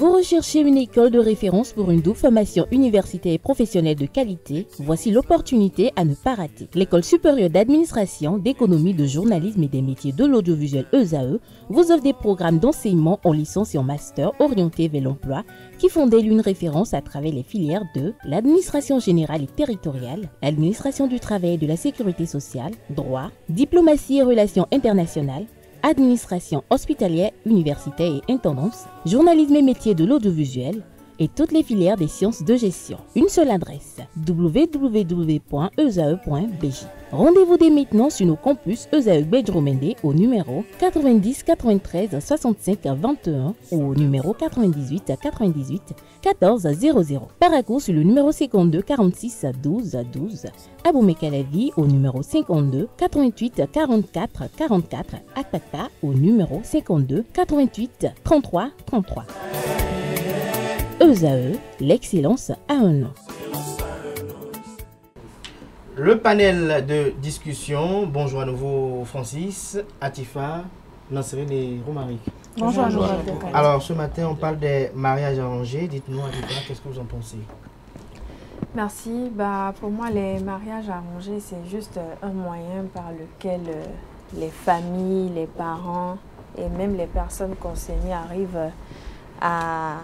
Vous recherchez une école de référence pour une double formation universitaire et professionnelle de qualité? Voici l'opportunité à ne pas rater. L'École supérieure d'administration, d'économie, de journalisme et des métiers de l'audiovisuel ESAE vous offre des programmes d'enseignement en licence et en master orientés vers l'emploi qui font d'elle une référence à travers les filières de l'administration générale et territoriale, l'administration du travail et de la sécurité sociale, droit, diplomatie et relations internationales, administration hospitalière, universitaire et intendance, journalisme et métiers de l'audiovisuel et toutes les filières des sciences de gestion. Une seule adresse, www.esae.bj. Rendez-vous dès maintenant sur nos campus ESAE Bedjromende au numéro 90 93 65 21 ou au numéro 98 98 14 00. Paracourt sur le numéro 52 46 12 12. Aboumé-Calavi au numéro 52 88 44 44. Akpata au numéro 52 88 33 33. ESAE, l'excellence à un nom. Le panel de discussion, bonjour à nouveau Francis, Atifa, Nansérine et Romaric. Bonjour. Alors ce matin on parle des mariages arrangés, dites-nous Atifa, qu'est-ce que vous en pensez? Merci, pour moi les mariages arrangés c'est juste un moyen par lequel les familles, les parents et même les personnes concernées arrivent à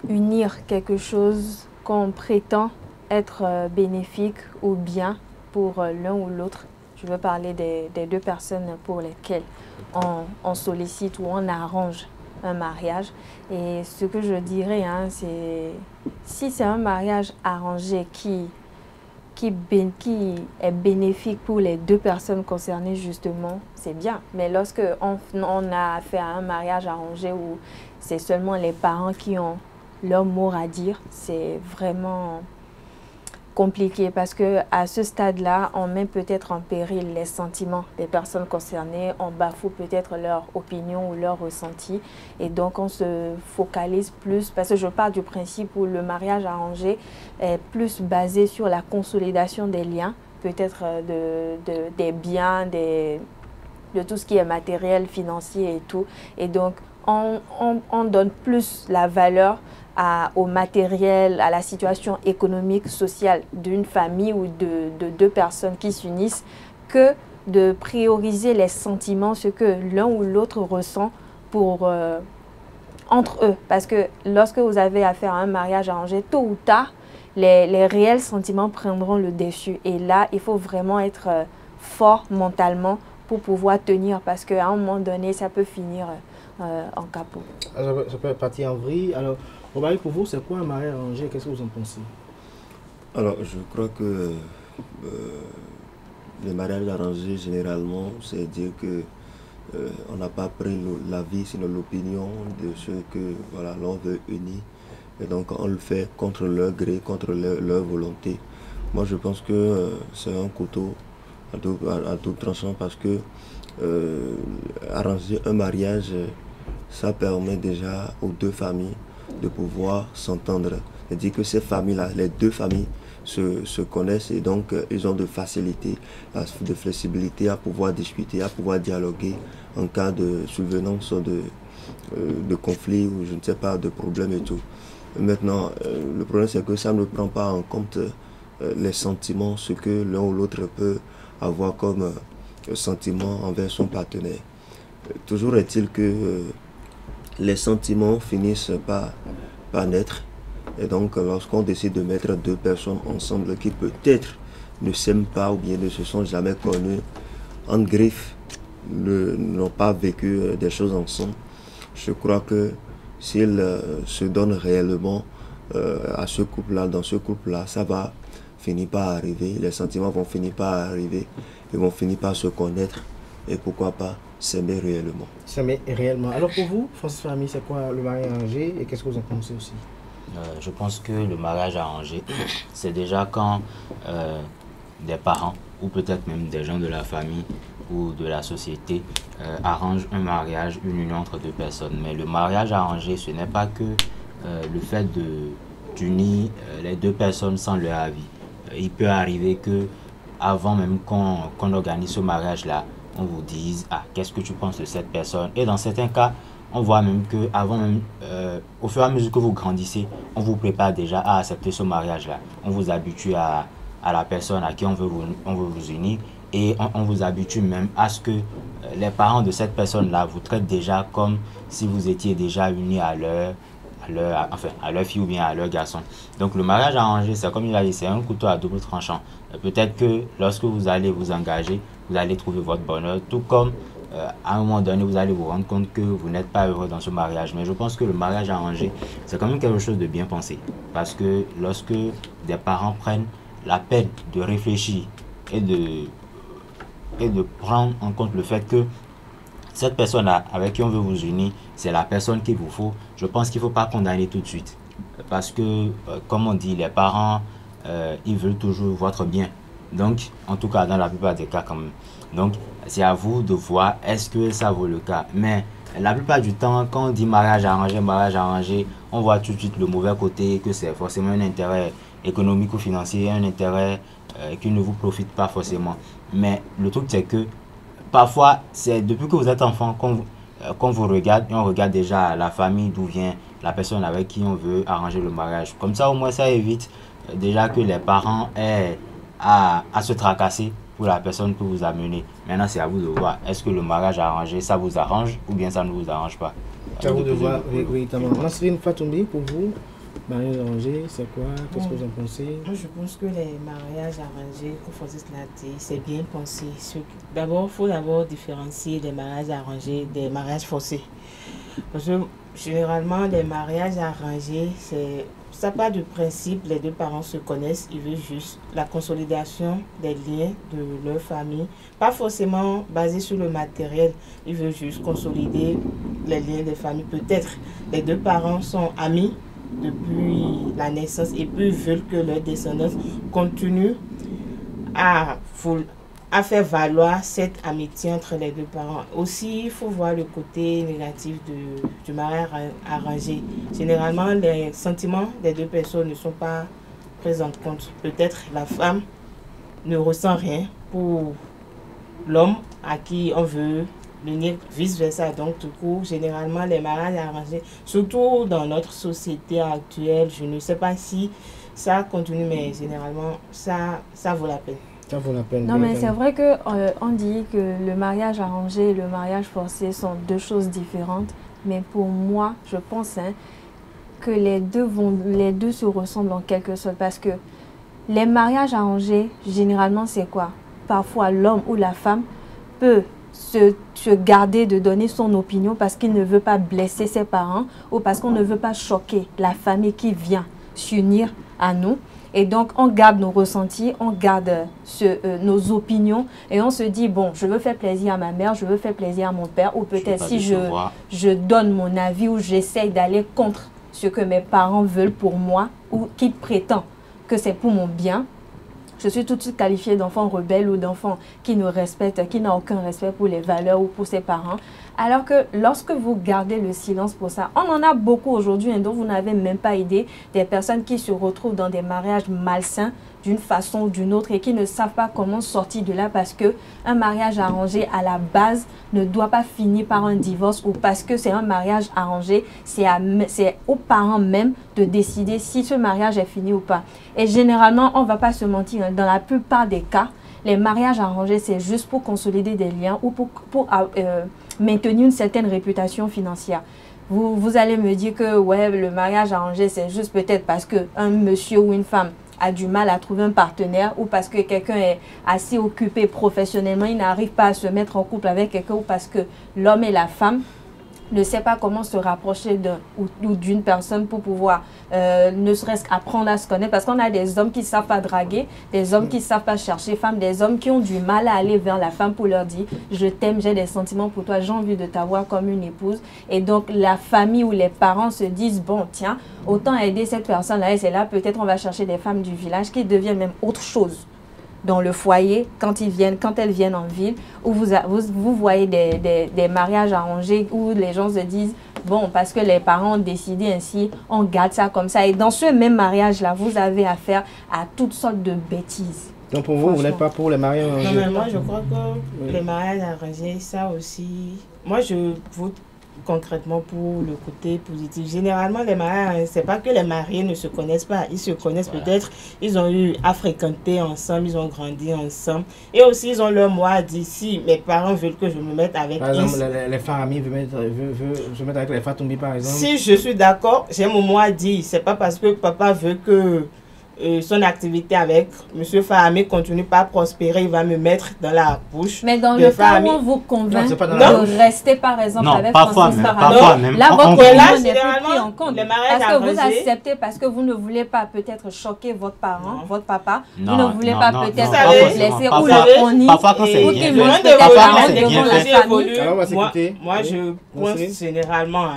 unir quelque chose qu'on prétend être bénéfique ou bien pour l'un ou l'autre. Je veux parler des deux personnes pour lesquelles on sollicite ou on arrange un mariage. Et ce que je dirais, c'est si c'est un mariage arrangé qui est bénéfique pour les deux personnes concernées justement, c'est bien. Mais lorsque on a affaire à un mariage arrangé où c'est seulement les parents qui ont leur mot à dire, c'est vraiment compliqué parce que à ce stade-là, on met peut-être en péril les sentiments des personnes concernées, on bafoue peut-être leur opinion ou leur ressenti et donc on se focalise plus, parce que je pars du principe où le mariage arrangé est plus basé sur la consolidation des liens, peut-être des biens, de tout ce qui est matériel, financier et tout, et donc on donne plus la valeur au matériel, à la situation économique, sociale d'une famille ou de deux personnes qui s'unissent que de prioriser les sentiments, ce que l'un ou l'autre ressent entre eux. Parce que lorsque vous avez affaire à un mariage arrangé, tôt ou tard, les réels sentiments prendront le dessus. Et là, il faut vraiment être fort mentalement pour pouvoir tenir parce qu'à un moment donné, ça peut finir en capot. Ça peut partir en vrille. Alors, Romaric, pour vous, c'est quoi un mariage arrangé? Qu'est-ce que vous en pensez? Alors, je crois que les mariages arrangés, généralement, c'est dire que on n'a pas pris l'avis, sinon l'opinion de ceux que l'on veut unir. Et donc, on le fait contre leur gré, contre leur volonté. Moi, je pense que c'est un couteau à tout tranchant parce que arranger un mariage, ça permet déjà aux deux familles de pouvoir s'entendre. C'est-à-dire que ces familles-là, les deux familles se connaissent et donc ils ont de facilité, de flexibilité à pouvoir discuter, à pouvoir dialoguer en cas de survenance de conflit ou je ne sais pas, de problème et tout. Maintenant, le problème c'est que ça ne prend pas en compte les sentiments, ce que l'un ou l'autre peut avoir comme sentiment envers son partenaire. Toujours est-il que les sentiments finissent par naître. Et donc, lorsqu'on décide de mettre deux personnes ensemble qui peut-être ne s'aiment pas ou bien ne se sont jamais connues, en griffe, n'ont pas vécu des choses ensemble, je crois que s'ils se donnent réellement à ce couple-là, dans ce couple-là, ça va finir par arriver. Les sentiments vont finir par arriver. Ils vont finir par se connaître. Et pourquoi pas s'aimer réellement. S'aimer réellement. Alors pour vous, Francis Famille, c'est quoi le mariage arrangé et qu'est-ce que vous en pensez aussi? Je pense que le mariage arrangé, c'est déjà quand des parents ou peut-être même des gens de la famille ou de la société arrangent un mariage, une union entre deux personnes. Mais le mariage arrangé, ce n'est pas que le fait d'unir les deux personnes sans leur avis. Il peut arriver que avant même qu'on organise ce mariage-là, on vous dise « Ah, qu'est-ce que tu penses de cette personne ?» Et dans certains cas, on voit même que avant même, au fur et à mesure que vous grandissez, on vous prépare déjà à accepter ce mariage-là. On vous habitue à la personne à qui on veut vous unir, et on vous habitue même à ce que les parents de cette personne-là vous traitent déjà comme si vous étiez déjà unis à leur fille ou bien à leur garçon. Donc le mariage arrangé, c'est comme il a dit, c'est un couteau à double tranchant. Peut-être que lorsque vous allez vous engager, vous allez trouver votre bonheur, tout comme à un moment donné, vous allez vous rendre compte que vous n'êtes pas heureux dans ce mariage. Mais je pense que le mariage arrangé, c'est quand même quelque chose de bien pensé. Parce que lorsque des parents prennent la peine de réfléchir et de prendre en compte le fait que cette personne-là avec qui on veut vous unir, c'est la personne qu'il vous faut, je pense qu'il ne faut pas condamner tout de suite. Parce que, comme on dit, les parents, ils veulent toujours votre bien. Donc, en tout cas, dans la plupart des cas quand même. Donc, c'est à vous de voir est-ce que ça vaut le cas. Mais la plupart du temps, quand on dit mariage arrangé, on voit tout de suite le mauvais côté, que c'est forcément un intérêt économique ou financier, un intérêt qui ne vous profite pas forcément. Mais le truc, c'est que parfois, c'est depuis que vous êtes enfant qu'on vous regarde, et on regarde déjà la famille d'où vient la personne avec qui on veut arranger le mariage. Comme ça, au moins, ça évite déjà que les parents aient à se tracasser pour la personne que vous amenez. Maintenant, c'est à vous de voir. Est-ce que le mariage arrangé, ça vous arrange ou bien ça ne vous arrange pas? C'est à vous de voir véritablement. Nasrine Fatoumbi, pour vous, mariage arrangé, c'est quoi? Qu'est-ce que vous en pensez? Moi, je pense que les mariages arrangés, comme Francis l'a dit, c'est bien pensé. D'abord, il faut d'abord différencier les mariages arrangés des mariages forcés. Parce que généralement, les mariages arrangés, ça part du principe, les deux parents se connaissent, ils veulent juste la consolidation des liens de leur famille, pas forcément basé sur le matériel, ils veulent juste consolider les liens des familles. Peut-être les deux parents sont amis depuis la naissance et puis veulent que leur descendance continue à faire valoir cette amitié entre les deux parents. Aussi, il faut voir le côté négatif du mariage arrangé. Généralement, les sentiments des deux personnes ne sont pas pris en compte. Peut-être la femme ne ressent rien pour l'homme à qui on veut l'unir, vice-versa. Donc, du coup, généralement, les mariages arrangés, surtout dans notre société actuelle, je ne sais pas si ça continue, mais généralement, ça vaut la peine. Ça vaut la peine. Non, mais c'est vrai qu'on dit que le mariage arrangé et le mariage forcé sont deux choses différentes. Mais pour moi, je pense que les deux se ressemblent en quelque sorte. Parce que les mariages arrangés, généralement, c'est quoi? Parfois, l'homme ou la femme peut se garder de donner son opinion parce qu'il ne veut pas blesser ses parents ou parce qu'on ne veut pas choquer la famille qui vient s'unir à nous. Et donc, on garde nos ressentis, on garde nos opinions et on se dit, bon, je veux faire plaisir à ma mère, je veux faire plaisir à mon père, ou peut-être si je donne mon avis ou j'essaye d'aller contre ce que mes parents veulent pour moi ou qui prétend que c'est pour mon bien, je suis tout de suite qualifiée d'enfant rebelle ou d'enfant qui ne respecte, qui n'a aucun respect pour les valeurs ou pour ses parents. Alors que lorsque vous gardez le silence pour ça, on en a beaucoup aujourd'hui dont vous n'avez même pas idée, des personnes qui se retrouvent dans des mariages malsains d'une façon ou d'une autre et qui ne savent pas comment sortir de là parce qu'un mariage arrangé à la base ne doit pas finir par un divorce ou parce que c'est un mariage arrangé, c'est aux parents même de décider si ce mariage est fini ou pas. Et généralement, on ne va pas se mentir, dans la plupart des cas, les mariages arrangés, c'est juste pour consolider des liens ou pour maintenir une certaine réputation financière. Vous allez me dire que ouais, le mariage arrangé, c'est juste peut-être parce qu'un monsieur ou une femme a du mal à trouver un partenaire ou parce que quelqu'un est assez occupé professionnellement, il n'arrive pas à se mettre en couple avec quelqu'un ou parce que l'homme et la femme ne savent pas comment se rapprocher ou d'une personne pour pouvoir ne serait-ce qu'apprendre à se connaître. Parce qu'on a des hommes qui ne savent pas draguer, des hommes qui ne savent pas chercher femme, des hommes qui ont du mal à aller vers la femme pour leur dire « je t'aime, j'ai des sentiments pour toi, j'ai envie de t'avoir comme une épouse ». Et donc la famille ou les parents se disent « bon tiens, autant aider cette personne-là » et c'est là peut-être on va chercher des femmes du village qui deviennent même autre chose dans le foyer quand elles viennent en ville, où vous voyez des mariages arrangés où les gens se disent bon, parce que les parents ont décidé ainsi, on garde ça comme ça. Et dans ce même mariage-là, vous avez affaire à toutes sortes de bêtises. Donc pour vous, vous n'êtes pas pour les mariages arrangés? Non, mais moi je crois que les mariages arrangés, ça aussi, moi je vote concrètement pour le côté positif. Généralement, les mariés, c'est pas que les mariés ne se connaissent pas. Ils se connaissent peut-être, ils ont eu à fréquenter ensemble, ils ont grandi ensemble. Et aussi, ils ont leur mot à dire. Si mes parents veulent que je me mette avec... Par exemple, les Farami veulent se mettre avec les Fatoumi, par exemple. Si je suis d'accord, j'ai mon mot à dire. C'est pas parce que papa veut que son activité avec M. Fahami continue pas à prospérer, il va me mettre dans la bouche. Mais dans le cas où on vous convainc de rester par exemple avec Francis Farami, là votre opinion n'est plus pris en compte. Parce que vous acceptez, parce que vous ne voulez pas peut-être choquer votre parent, votre papa, vous ne voulez pas peut-être vous laisser ou le pony, ou qu'il mange peut-être devant la famille. Moi je pense généralement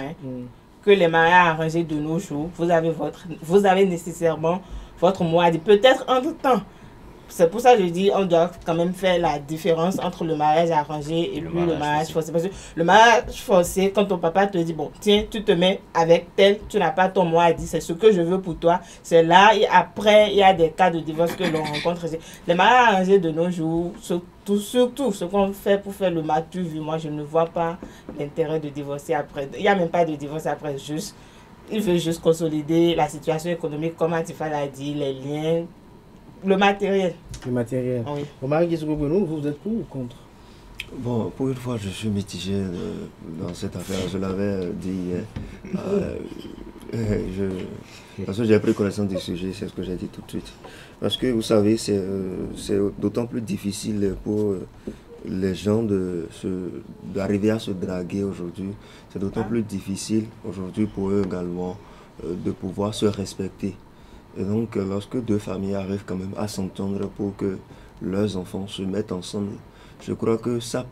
que les mariages arrangés de nos jours, vous avez nécessairement votre mot à dire. Peut-être entre temps. C'est pour ça que je dis on doit quand même faire la différence entre le mariage arrangé et le mariage forcé. Parce que le mariage forcé, quand ton papa te dit, bon, tiens, tu te mets avec tel, tu n'as pas ton mot à dire, c'est ce que je veux pour toi. C'est là, et après, il y a des cas de divorce que l'on rencontre. Les mariages arrangés de nos jours, surtout ce qu'on fait pour faire le matu vu, moi, je ne vois pas l'intérêt de divorcer après. Il n'y a même pas de divorce après, juste. Il veut juste consolider la situation économique, comme Atifa l'a dit, les liens, le matériel. Le matériel. Oui. Omar Guissou-Gounou, vous êtes pour ou contre? Bon, pour une fois, je suis mitigé dans cette affaire. Je l'avais dit hier. Parce que j'ai pris connaissance du sujet, c'est ce que j'ai dit tout de suite. Parce que vous savez, c'est d'autant plus difficile pour les gens d'arriver à se draguer aujourd'hui. C'est d'autant plus difficile aujourd'hui pour eux également de pouvoir se respecter. Et donc, lorsque deux familles arrivent quand même à s'entendre pour que leurs enfants se mettent ensemble, je crois que ça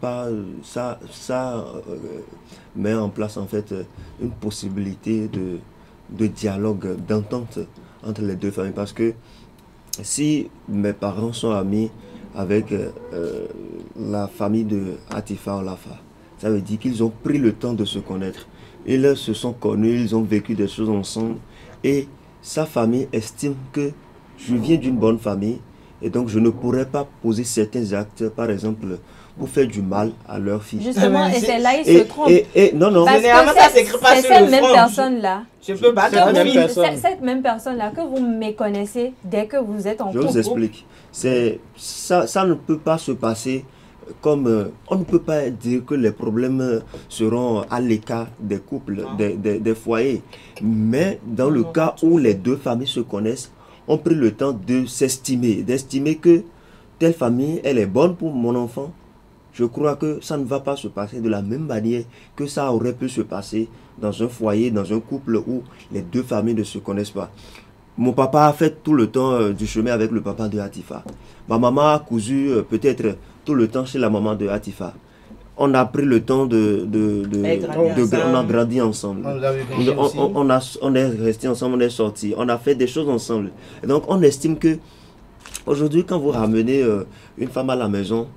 met en place en fait une possibilité de dialogue, d'entente entre les deux familles. Parce que si mes parents sont amis avec la famille de Atifa Olafa, ça veut dire qu'ils ont pris le temps de se connaître. Ils se sont connus, ils ont vécu des choses ensemble. Et sa famille estime que je viens d'une bonne famille. Et donc je ne pourrais pas poser certains actes, par exemple, pour faire du mal à leur fille. Justement, et c'est là ils se trompent. Non. Parce que c'est cette même personne-là. Je peux battre cette même personne-là que vous méconnaissez dès que vous êtes en couple. Je vous explique. Ça ne peut pas se passer comme... on ne peut pas dire que les problèmes seront à l'écart des couples, des foyers. Mais dans le cas où les deux familles se connaissent, ont pris le temps de s'estimer, d'estimer que telle famille, elle est bonne pour mon enfant. Je crois que ça ne va pas se passer de la même manière que ça aurait pu se passer dans un foyer, dans un couple où les deux familles ne se connaissent pas. Mon papa a fait tout le temps du chemin avec le papa de Atifa. Ma maman a cousu peut-être tout le temps chez la maman de Atifa. On a pris le temps on a grandi ensemble. On est resté ensemble, on est sortis. On a fait des choses ensemble. Et donc on estime que aujourd'hui, quand vous ramenez une femme à la maison,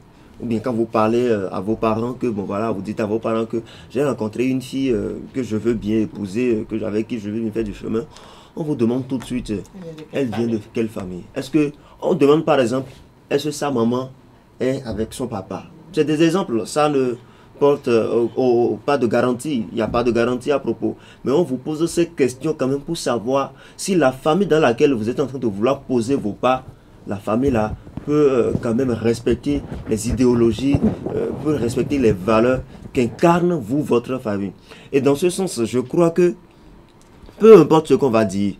ou bien quand vous parlez à vos parents, que bon voilà, vous dites à vos parents que j'ai rencontré une fille que je veux bien épouser, avec qui je veux me faire du chemin, on vous demande tout de suite, elle vient de quelle famille? Est-ce que on demande par exemple, est-ce que sa maman est avec son papa? C'est des exemples, ça ne porte pas de garantie, il n'y a pas de garantie à propos. Mais on vous pose ces questions quand même pour savoir si la famille dans laquelle vous êtes en train de vouloir poser vos pas, la famille là peut quand même respecter les idéologies, peut respecter les valeurs qu'incarne votre famille. Et dans ce sens, je crois que peu importe ce qu'on va dire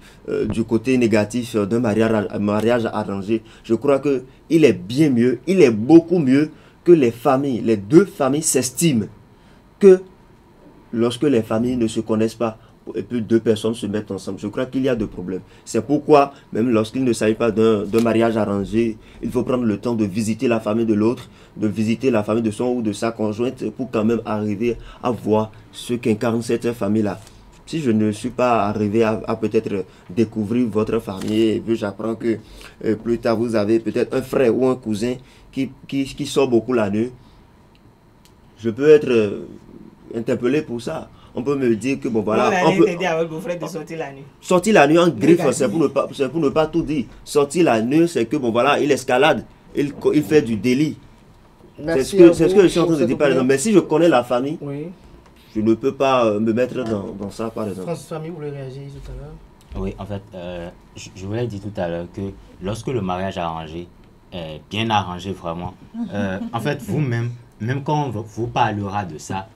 du côté négatif d'un mariage arrangé, je crois qu'il est bien mieux, il est beaucoup mieux que les deux familles s'estiment, que lorsque les familles ne se connaissent pas et puis deux personnes se mettent ensemble. Je crois qu'il y a des problèmes. C'est pourquoi, même lorsqu'il ne s'agit pas d'un mariage arrangé, il faut prendre le temps de visiter la famille de l'autre, de visiter la famille de son ou de sa conjointe pour quand même arriver à voir ce qu'incarne cette famille-là. Si je ne suis pas arrivé à peut-être découvrir votre famille, et puis j'apprends que plus tard vous avez peut-être un frère ou un cousin qui sort beaucoup la nuit, je peux être interpellé pour ça. On peut me dire que bon voilà, on peut t'aider avec vos frères de sortir la nuit. Sortir la nuit en griffe, c'est pour ne pas tout dire. Sortir la nuit, c'est que bon voilà, il escalade, il fait du délit. C'est ce que je suis en train de dire par exemple. Mais si je connais la famille, oui, je ne peux pas me mettre dans ça, par exemple. Francis Famille, vous voulez réagir tout à l'heure? Oui, en fait, je vous l'ai dit tout à l'heure que lorsque le mariage arrangé est bien arrangé vraiment, en fait, vous-même, même quand on vous parlera de ça,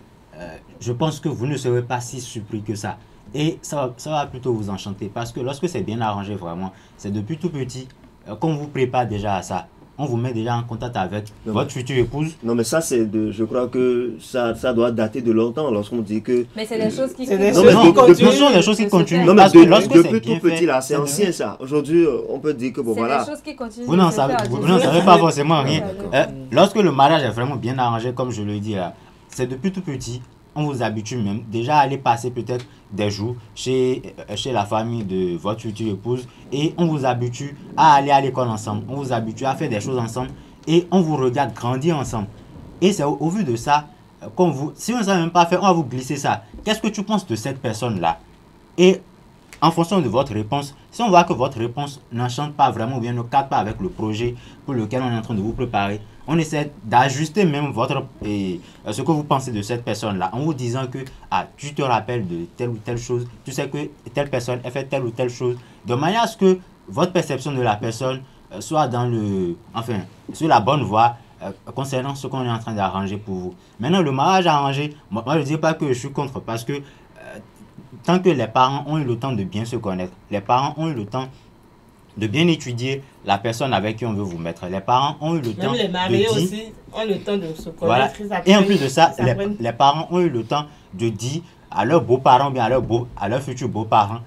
je pense que vous ne serez pas si surpris que ça. Et ça va plutôt vous enchanter parce que lorsque c'est bien arrangé vraiment, c'est depuis tout petit qu'on vous prépare déjà à ça. On vous met déjà en contact avec votre future épouse. Non, mais ça, je crois que ça doit dater de longtemps lorsqu'on dit que... Mais c'est des choses qui C'est des continuent. choses des choses qui continuent. Non, mais Parce que lorsque c'est depuis bien tout petit, fait, là, c'est ancien, ça. Aujourd'hui, on peut dire que, bon, C'est voilà. des choses qui continuent. vous n'en savez pas forcément rien. D'accord. Lorsque le mariage est vraiment bien arrangé, comme je le dis là, c'est depuis tout petit. On vous habitue même déjà à aller passer peut-être des jours chez la famille de votre future épouse et on vous habitue à aller à l'école ensemble, on vous habitue à faire des choses ensemble et on vous regarde grandir ensemble. Et c'est au vu de ça, si on ne sait même pas faire, on va vous glisser ça. Qu'est-ce que tu penses de cette personne-là? Et en fonction de votre réponse, si on voit que votre réponse n'enchante pas vraiment ou bien ne cadre pas avec le projet pour lequel on est en train de vous préparer, on essaie d'ajuster même ce que vous pensez de cette personne-là en vous disant que tu te rappelles de telle ou telle chose, tu sais que telle personne a fait telle ou telle chose, de manière à ce que votre perception de la personne soit sur la bonne voie concernant ce qu'on est en train d'arranger pour vous. Maintenant, le mariage arrangé, moi je ne dis pas que je suis contre parce que tant que les parents ont eu le temps de bien se connaître, les parents ont eu le temps de bien étudier la personne avec qui on veut vous mettre. Les parents ont eu le temps Même les mariés de dire, aussi ont le temps de se connaître. voilà. Et en plus de ça, les parents ont eu le temps de dire à leurs beaux-parents, bien à leurs futurs beaux-parents,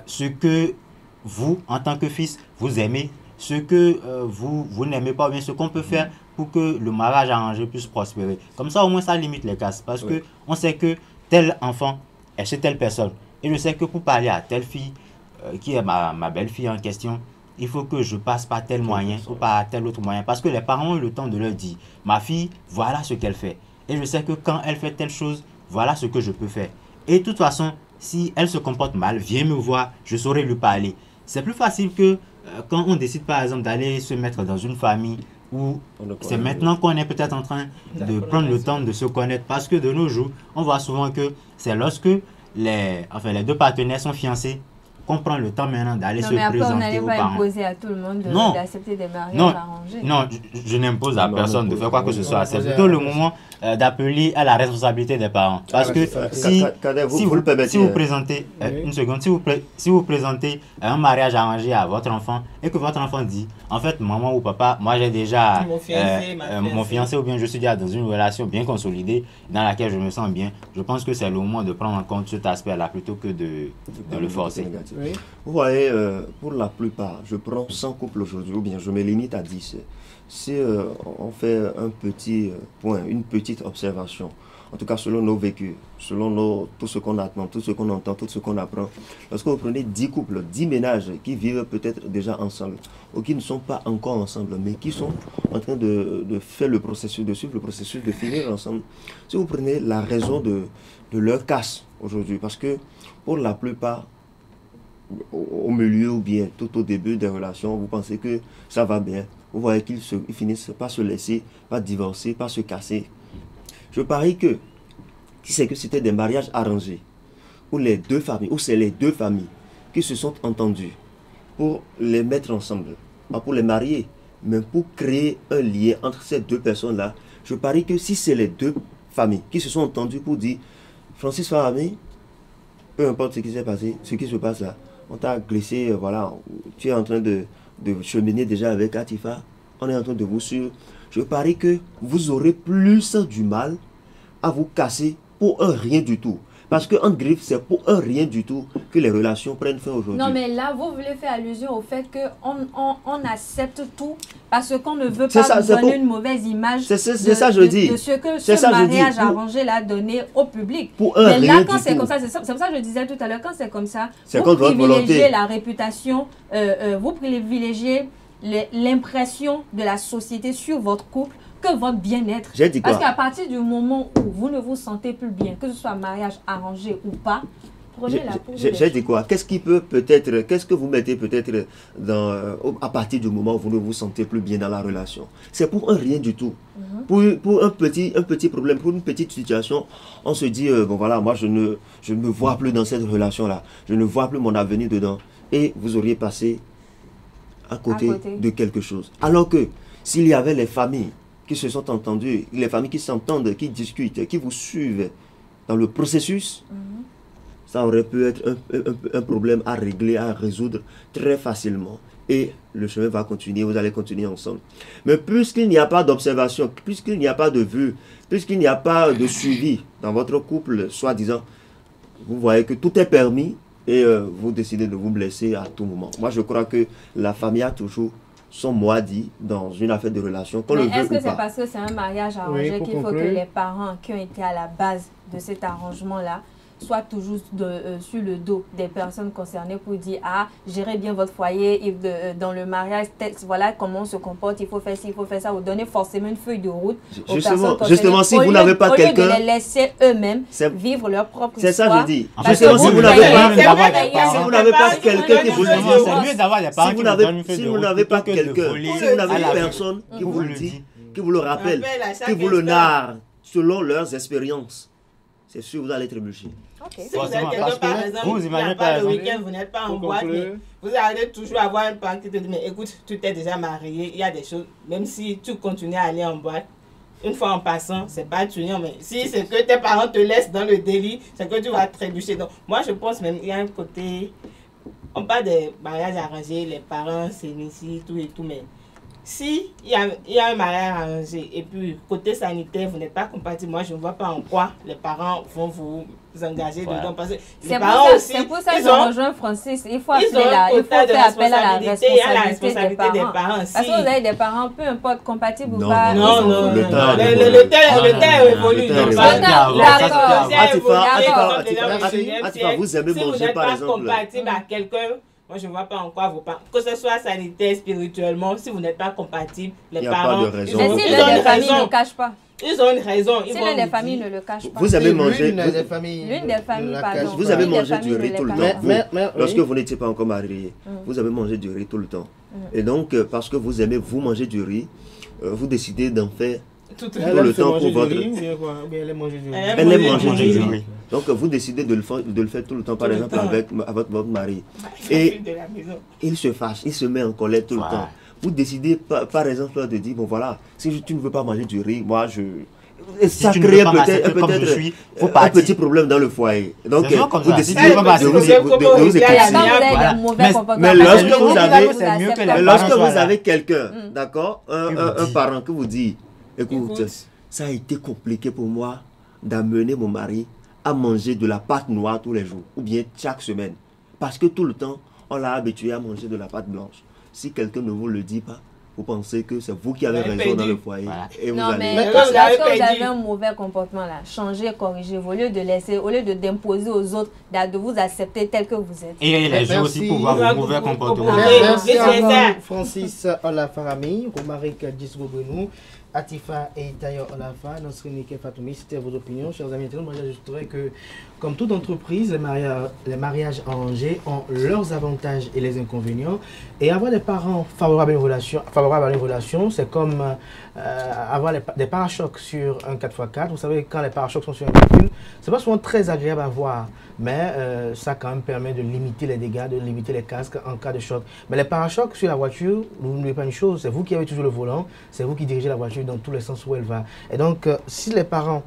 ce que vous, en tant que fils, vous aimez, ce que vous n'aimez pas, bien ce qu'on peut faire pour que le mariage arrangé puisse prospérer. Comme ça, au moins, ça limite les casses. Parce que on sait que tel enfant est chez telle personne. Et je sais que pour parler à telle fille, qui est ma belle-fille en question, il faut que je passe par tel moyen ou par tel autre moyen. Parce que les parents ont eu le temps de leur dire, ma fille, voilà ce qu'elle fait. Et je sais que quand elle fait telle chose, voilà ce que je peux faire. Et de toute façon, si elle se comporte mal, viens me voir, je saurai lui parler. C'est plus facile que quand on décide par exemple d'aller se mettre dans une famille où c'est maintenant qu'on est peut-être en train de prendre le temps de se connaître. Parce que de nos jours, on voit souvent que c'est lorsque les deux partenaires sont fiancés qu'on prend le temps maintenant d'aller se présenter aux parents. On n'allait pas imposer à tout le monde d'accepter des mariages arrangés. Non, je n'impose à personne de faire quoi que ce soit. C'est plutôt le moment d'appeler à la responsabilité des parents. Parce que si vous présentez une seconde, si vous présentez un mariage arrangé à votre enfant et que votre enfant dit, en fait, maman ou papa, moi j'ai déjà mon fiancé ou bien je suis déjà dans une relation bien consolidée dans laquelle je me sens bien, je pense que c'est le moment de prendre en compte cet aspect-là plutôt que de le forcer. Oui. Vous voyez, pour la plupart, je prends 100 couples aujourd'hui, ou bien je me limite à 10. Si on fait un petit point, une petite observation, en tout cas selon nos vécus, selon tout ce qu'on attend, tout ce qu'on entend, tout ce qu'on apprend, lorsque vous prenez 10 couples, 10 ménages qui vivent peut-être déjà ensemble, ou qui ne sont pas encore ensemble, mais qui sont en train de faire le processus, de suivre le processus de finir ensemble, si vous prenez la raison de leur casse aujourd'hui, parce que pour la plupart, au milieu ou bien tout au début des relations, vous pensez que ça va bien. Vous voyez qu'ils finissent par se laisser, par divorcer, par se casser. Je parie que si c'est que c'était des mariages arrangés, où les deux familles, où c'est les deux familles qui se sont entendues pour les mettre ensemble, pas pour les marier, mais pour créer un lien entre ces deux personnes-là, je parie que si c'est les deux familles qui se sont entendues pour dire, Francis Fahami, peu importe ce qui s'est passé, ce qui se passe là, on t'a glissé, voilà, tu es en train de cheminer déjà avec Atifa, on est en train de vous suivre. Je parie que vous aurez plus du mal à vous casser pour un rien du tout. Parce qu'en griffe, c'est pour un rien du tout que les relations prennent fin aujourd'hui. Non, mais là, vous voulez faire allusion au fait qu'on accepte tout parce qu'on ne veut pas vous donner une mauvaise image de ce que ce mariage arrangé l'a donné au public. Mais là, quand c'est comme ça, c'est pour ça que je disais tout à l'heure, quand c'est comme ça, vous privilégiez la réputation, vous privilégiez l'impression de la société sur votre couple que votre bien-être. Parce qu'à partir du moment où vous ne vous sentez plus bien, que ce soit mariage arrangé ou pas, Prenez la poudre. J'ai dit quoi? Qu'est-ce qui peut peut-être, qu'est-ce que vous mettez peut-être à partir du moment où vous ne vous sentez plus bien dans la relation? C'est pour un rien du tout. Pour un petit problème, pour une petite situation, on se dit, bon voilà, moi je ne me vois plus dans cette relation-là. Je ne vois plus mon avenir dedans. Et vous auriez passé à côté de quelque chose. Alors que s'il y avait les familles qui se sont entendues, les familles qui s'entendent, qui discutent, qui vous suivent dans le processus, ça aurait pu être un problème à régler, à résoudre très facilement. Et le chemin va continuer, vous allez continuer ensemble. Mais puisqu'il n'y a pas d'observation, puisqu'il n'y a pas de vue, puisqu'il n'y a pas de suivi dans votre couple, soi-disant, vous voyez que tout est permis et vous décidez de vous blesser à tout moment. Moi, je crois que la famille a toujours son mot à dire dans une affaire de relation. Mais est-ce que c'est parce que c'est un mariage arrangé qu'il faut que les parents qui ont été à la base de cet arrangement-là soit toujours sur le dos des personnes concernées pour dire ah, gérez bien votre foyer et dans le mariage, voilà comment on se comporte, il faut faire ci, il faut faire ça, vous donnez forcément une feuille de route aux personnes concernées. Justement, si vous n'avez pas quelqu'un, au lieu de les laisser eux-mêmes vivre leur propre histoire. C'est ça que je dis. Justement, si vous n'avez pas quelqu'un qui vous le dit, c'est mieux d'avoir des parents qui vous donnent une feuille de route. Si vous n'avez pas quelqu'un, si vous n'avez personne qui vous le dit, qui vous le rappelle, qui vous le narre selon leurs expériences, c'est sûr vous allez trébucher. Si vous êtes quelqu'un, par exemple, vous imaginez pas le week-end, vous n'êtes pas en boîte, mais vous allez toujours avoir un parent qui te dit, mais écoute, tu t'es déjà marié, il y a des choses, même si tu continues à aller en boîte, une fois en passant, c'est pas tuant, mais si c'est que tes parents te laissent dans le délit, c'est que tu vas trébucher. Donc, moi, je pense même qu'il y a un côté, on parle des mariages arrangés, les parents s'initient, tout et tout, mais si il y a un mariage arrangé et puis côté sanitaire, vous n'êtes pas compatible, moi je ne vois pas en quoi les parents vont vous engager dedans. Parce que les parents aussi, c'est pour ça que je rejoins Francis. Il faut faire appel à la responsabilité des parents. Parce que vous avez des parents, peu importe, compatibles ou pas. Non, le temps évolue. D'accord. Vous aimez manger par exemple. Si vous n'êtes pas compatible à quelqu'un, moi, je ne vois pas en quoi vous parlez. Que ce soit sanitaire, spirituellement, si vous n'êtes pas compatible, les parents... Mais si l'une des familles ne le cache pas. Ils ont une raison. Si l'une des familles ne le cache pas. Vous avez mangé... L'une des familles, pardon. Vous avez mangé du riz tout le temps. Lorsque vous n'étiez pas encore marié, vous avez mangé du riz tout le temps. Et donc, parce que vous aimez vous manger du riz, vous décidez d'en faire tout le temps pour votre... Elle aime manger du riz. Donc vous décidez de le faire tout le temps, par exemple avec votre mari. Et il se fâche, il se met en colère tout le temps. Vous décidez par exemple de dire, bon voilà, si tu ne veux pas manger du riz, moi je... Ça crée peut-être un petit problème dans le foyer. Donc vous décidez de vous écouter. Mais lorsque vous avez quelqu'un, d'accord, un parent qui vous dit, écoute, ça a été compliqué pour moi d'amener mon mari à manger de la pâte noire tous les jours, ou bien chaque semaine. Parce que tout le temps, on l'a habitué à manger de la pâte blanche. Si quelqu'un ne vous le dit pas, vous pensez que c'est vous qui avez raison dans le foyer. Et non, mais lorsque vous avez un mauvais comportement, là, changez, corrigez, au lieu de laisser, au lieu d'imposer aux autres, de vous accepter tel que vous êtes. Et les gens aussi pour voir vos mauvais comportements. Merci à vous, Francis Olafarami, Romaric Disgobrenou, Atifa et Tayo Olafa, Nosrinike Fatoumi, c'était vos opinions. Chers amis, moi j'ajouterais que, comme toute entreprise, les mariages arrangés ont leurs avantages et les inconvénients. Et avoir des parents favorables à une relation, c'est comme avoir des parachocs sur un 4x4. Vous savez, quand les parachocs sont sur un véhicule, c'est pas souvent très agréable à voir, mais ça quand même permet de limiter les dégâts, de limiter les casques en cas de choc. Mais les parachocs sur la voiture, n'oubliez pas une chose, c'est vous qui avez toujours le volant, c'est vous qui dirigez la voiture dans tous les sens où elle va. Et donc, si les parents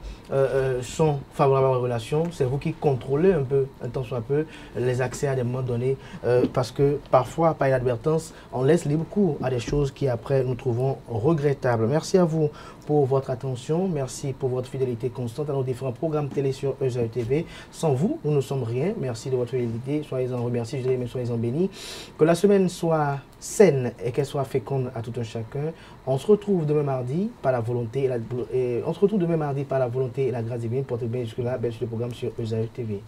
sont favorables à la relation, c'est vous qui contrôlez un peu, un tant soit peu, les accès à des moments donnés, parce que parfois, par inadvertance, on laisse libre cours à des choses qui après nous trouvons regrettables. Merci à vous pour votre attention, merci pour votre fidélité constante à nos différents programmes télé sur ESAE TV. Sans vous, nous ne sommes rien. Merci de votre fidélité, soyez-en remerciés, je dirais même soyez-en bénis. Que la semaine soit saine et qu'elle soit féconde à tout un chacun. On se retrouve demain mardi par la volonté et la grâce divine. Portez bien jusque-là, belle sur le programme sur ESAE TV.